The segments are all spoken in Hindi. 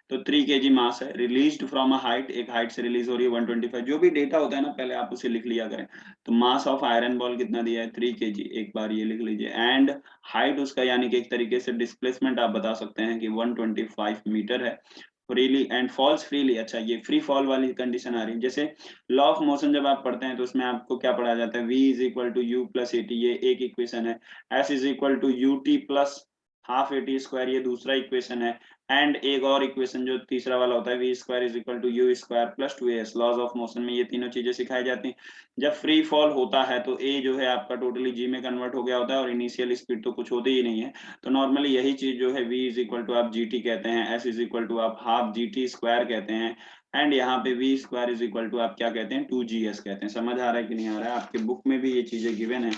तो 3 केजी मास है, रिलीज्ड फ्रॉम अ हाइट, एक हाइट से रिलीज हो रही है 125। जो भी डेटा होता है ना पहले आप उसे लिख लिया करें। तो मास ऑफ आयरन बॉल कितना दिया है 3 केजी, एक बार ये लिख लीजिए। एंड हाइट उसका यानी कि एक तरीके से डिस्प्लेसमेंट आप बता सकते हैं कि 125 मीटर है। फ्रीली एंड फॉल्स फ्रीली, अच्छा ये फ्री फॉल वाली कंडीशन आ रही है। जैसे लॉ ऑफ मोशन जब आप पढ़ते हैं तो उसमें आपको क्या पढ़ाया जाता है, v is equal to u plus a t, ये एक इक्वेशन है। s is equal to u t plus half a t square, ये दूसरा इक्वेशन है। एंड एक और इक्वेशन जो तीसरा वाला होता है, v square is equal to u square plus 2as। Laws of motion में ये तीनों चीजें सिखाई जाती हैं। जब फ्री फॉल होता है तो ए जो है आपका टोटली जी में कन्वर्ट हो गया होता है और इनिशियल स्पीड तो कुछ होती ही नहीं है। तो नॉर्मली यही चीज जो है v इज इक्वल टू आप gt कहते हैं, s इज इक्वल टू आप हाफ gt स्क्वायर कहते हैं, एंड यहाँ पे v square is equal to आप क्या कहते हैं 2gs कहते हैं। समझ आ रहा है कि नहीं आ रहा है? आपके बुक में भी ये चीजें गिवन है,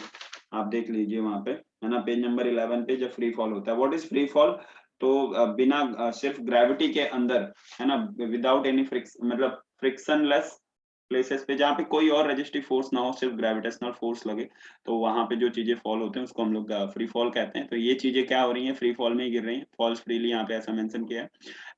आप देख लीजिए वहां पे, है ना, पेज नंबर 11 पे जब फ्री फॉल होता है। What is free fall? तो बिना सिर्फ ग्रेविटी के अंदर, है ना, विदाउट एनी मतलब फ्रिक्शनलेस प्लेसेस पे, जहाँ पे कोई और रेजिस्टिव फोर्स ना हो, सिर्फ ग्रेविटेशनल फोर्स लगे, तो वहां पे जो चीजें फॉल होते हैं उसको हम लोग फ्री फॉल कहते हैं। तो ये चीजें क्या हो रही हैं, फ्री फॉल में ही गिर रही हैं, फॉल्स फ्रीली, यहाँ पे ऐसा मेंशन किया है।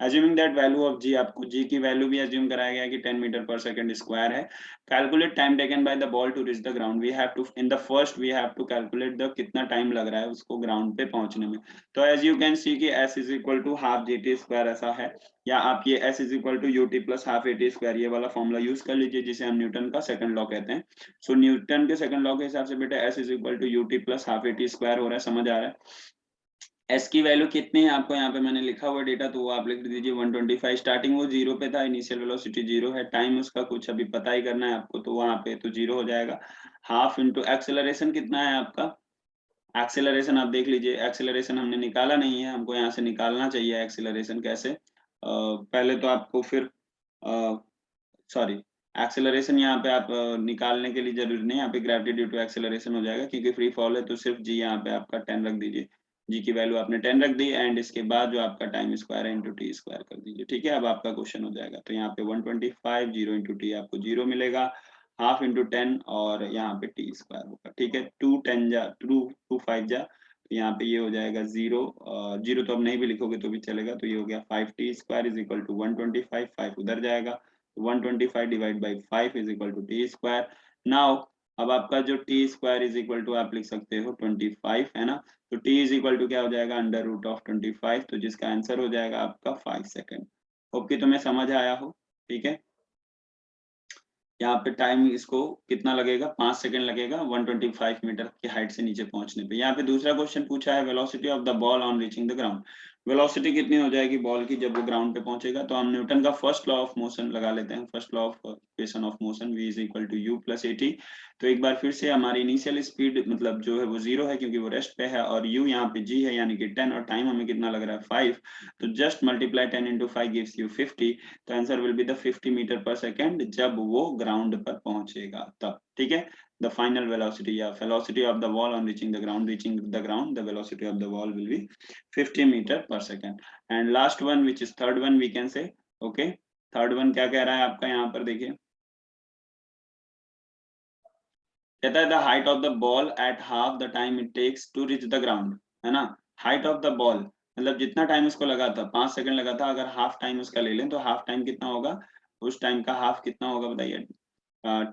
अज्यूमिंग दैट वैल्यू ऑफ जी, आपको जी की वैल्यू भी अज्यूम कराया गया है कि 10 मीटर पर सेकंड स्क्वायर है। Calculate time taken by the ball to reach the ground, we have to in the first we have to calculate the कितना टाइम लग रहा है उसको ग्राउंड पे पहुंचने में। तो एज यू कैन सी कि s is equal to half g t square ऐसा है, या आप ये s is equal to u t plus half a t square ये वाला फॉर्मूला यूज कर लीजिए, जिसे हम न्यूटन का सेकंड लॉ कहते हैं। सो न्यूटन के सेकंड लॉ के हिसाब से बेटा s is equal to u t plus half a t square हो रहा है, समझ आ रहा है? एस की वैल्यू कितनी है आपको यहाँ पे मैंने लिखा हुआ डेटा, तो वो आप लिख दीजिए 125। स्टार्टिंग वो जीरो पे था, इनिशियल वेलोसिटी जीरो है, टाइम उसका कुछ अभी पता ही करना है आपको, तो वहां पे तो जीरो हो जाएगा। हाफ इंटू एक्सेलरेशन कितना है आपका, एक्सेलरेशन आप देख लीजिए, एक्सेलरेशन हमने निकाला नहीं है, हमको यहाँ से निकालना चाहिए एक्सेलरेशन कैसे। पहले तो आपको फिर सॉरी, एक्सेलरेशन यहाँ पे आप निकालने के लिए जरूरी नहीं, यहाँ पे ग्रेविटी ड्यू टू एक्सेलरेशन हो जाएगा, क्योंकि फ्री फॉल है तो सिर्फ जी यहाँ पे आपका 10 रख दीजिए। जी की वैल्यू आपने 10 रख दी, एंड इसके बाद जो आपका टाइम स्क्वायर है इंटू टी स्क्वायर कर दीजिए। ठीक है, अब आपका क्वेश्चन हो जाएगा। तो यहाँ पे 125 जीरो इंटू टी आपको जीरो मिलेगा, हाफ इंटू 10 और यहाँ पे टी स्क्वायर होगा। ठीक है, 2 10 जा 2 2 5 जा, तो यहाँ पे ये हो जाएगा जीरो, जीरो तो अब नहीं भी लिखोगे तो भी चलेगा, तो ये हो गया 5t square is equal to 125, 5 उधर जाएगा, 125 divide by 5 is equal to t square. Now अब आपका जो t square is equal to आप लिख सकते हो 25, है ना। तो टी इज इक्वल टू क्या हो जाएगा, अंडर रूट ऑफ 25, तो जिसका आंसर हो जाएगा आपका 5 सेकेंड। होप कि तुम्हें समझ आया हो। ठीक है, यहाँ पे टाइम इसको कितना लगेगा, 5 सेकंड लगेगा 125 मीटर की हाइट से नीचे पहुंचने पे। यहाँ पे दूसरा क्वेश्चन पूछा है, velocity of the ball on reaching the ground, velocity कितनी हो जाएगी बॉल की जब वो ग्राउंड पे पहुंचेगा। तो हम न्यूटन का फर्स्ट लॉ ऑफ मोशन लगा लेते हैं, first law of equation of motion, v is equal to u plus a t. तो एक बार फिर से हमारी इनिशियल स्पीड मतलब जो है वो जीरो है, क्योंकि वो रेस्ट पे है, और u यहाँ पे g है यानी कि 10, और टाइम हमें कितना लग रहा है 5। तो just multiply 10 into 5 gives you 50। तो answer will be the 50 metre per second जब वो ग्राउंड पर पहुंचेगा तब। ठीक है, द फाइनल वेलोसिटी या velocity of the ball on reaching the ground, reaching the ground the velocity of the ball will be 50 metre per second. And last one which is third one we can say, okay, third one क्या कह रहा है आपका यहाँ पर देखिए, कहता है the height of the ball at half the time it takes to reach the ground, है ना। हाइट ऑफ द बॉल मतलब जितना टाइम उसको लगा था, 5 सेकंड लगा था, अगर हाफ टाइम उसका ले लें तो हाफ टाइम कितना होगा, उस टाइम का हाफ कितना होगा बताइए।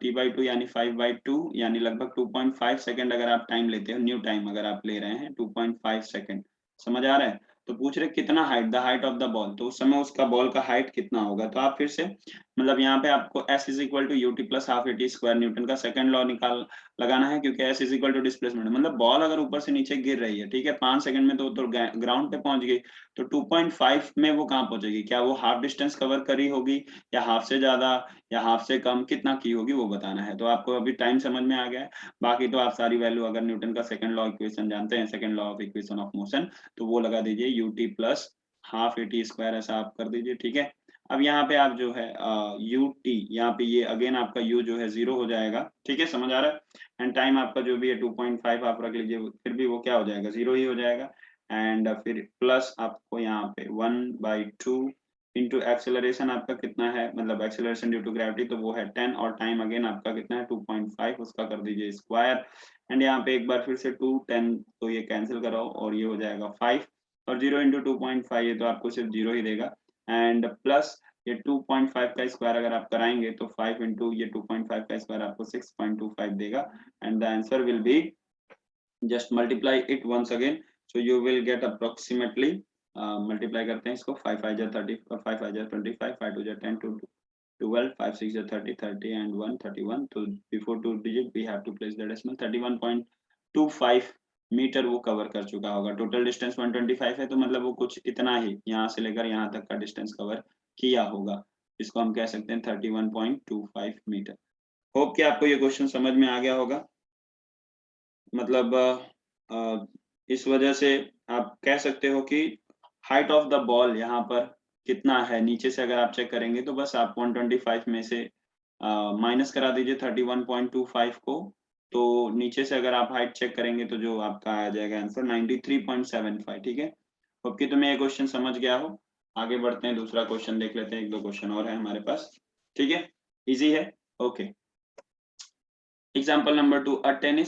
t/2 यानी 5/2 यानी लगभग 2.5 सेकंड अगर आप टाइम लेते हो, न्यू टाइम अगर आप ले रहे हैं 2.5 सेकंड। समझ आ रहा है? तो पूछ रहे कितना height, the height of the ball, तो उस समय उसका बॉल का हाइट कितना होगा। तो आप फिर से मतलब यहाँ पे आपको s is equal to u t plus half a t square Newton का सेकंड लॉ निकाल लगाना है, क्योंकि s is equal to displacement, मतलब बॉल अगर ऊपर से नीचे गिर रही है, ठीक है, 5 सेकंड में तो ग्राउंड पे पहुंच गई, तो 2.5 में वो कहाँ पहुंचेगी, क्या वो हाफ डिस्टेंस कवर करी होगी या हाफ से ज्यादा या हाफ से कम, कितना की होगी वो बताना है। तो आपको अभी टाइम समझ में आ गया है। बाकी तो आप सारी वैल्यू अगर न्यूटन का सेकंड लॉ इक्वेशन जानते हैं, second law of equation of motion, तो वो लगा दीजिए you t plus half a t square, ऐसा आप कर दीजिए। ठीक है, अब यहाँ पे आप जो है यू टी, यहाँ पे ये अगेन आपका यू जो है जीरो हो जाएगा। ठीक है, समझ आ रहा है। एंड टाइम आपका जो भी है 2.5 आप रख लीजिए, फिर भी वो क्या हो जाएगा, जीरो ही हो जाएगा। एंड फिर प्लस आपको यहाँ पे 1/2 इंटू एक्सेलरेशन आपका कितना है, मतलब एक्सेलरेशन ड्यू टू ग्रेविटी, तो वो है 10, और टाइम अगेन आपका कितना है 2.5, उसका कर दीजिए स्क्वायर। एंड यहाँ पे एक बार फिर से 2 10, तो ये कैंसिल कराओ और ये हो जाएगा 5, और 0 इंटू 2.5 ये तो आपको सिर्फ जीरो ही देगा। एंड प्लस ये 2.5 का स्क्वायर अगर आप कराएंगे तो 5 इंटू ये 2.5 का स्क्वायर आपको 6.25 देगा and the answer will B just multiply it once again so you will get approximately multiply करते हैं इसको 5 5 जा 30 5 5 जा 25 5 2 जा 10 2 12 5 6 जा 30 30 and 1 31 तो before two digit we have to place the decimal 31.25 metre वो कवर कर चुका होगा टोटल डिस्टेंस 125 है तो मतलब वो कुछ इतना ही यहाँ से लेकर यहाँ तक का डिस्टेंस कवर किया होगा इसको हम कह सकते हैं 31.25 मीटर होप कि आपको ये क्वेश्चन समझ में आ गया होगा मतलब इस वजह से आप कह सकते हो कि हाइट ऑफ द बॉल यहाँ पर कितना है नीचे से अगर आप चेक करेंगे तो बस आप 125 में से माइनस करा दीजिए 31.25 को तो नीचे से अगर आप हाइट चेक करेंगे तो जो आपका आ जाएगा आंसर 93.75 ठीक है होप कि तुम्हें ये क्वेश्चन समझ गया हो आगे बढ़ते हैं दूसरा क्वेश्चन देख लेते हैं एक दो क्वेश्चन और है हमारे पास ठीक है इजी है ओके एग्जाम्पल नंबर 2 अ टेनिस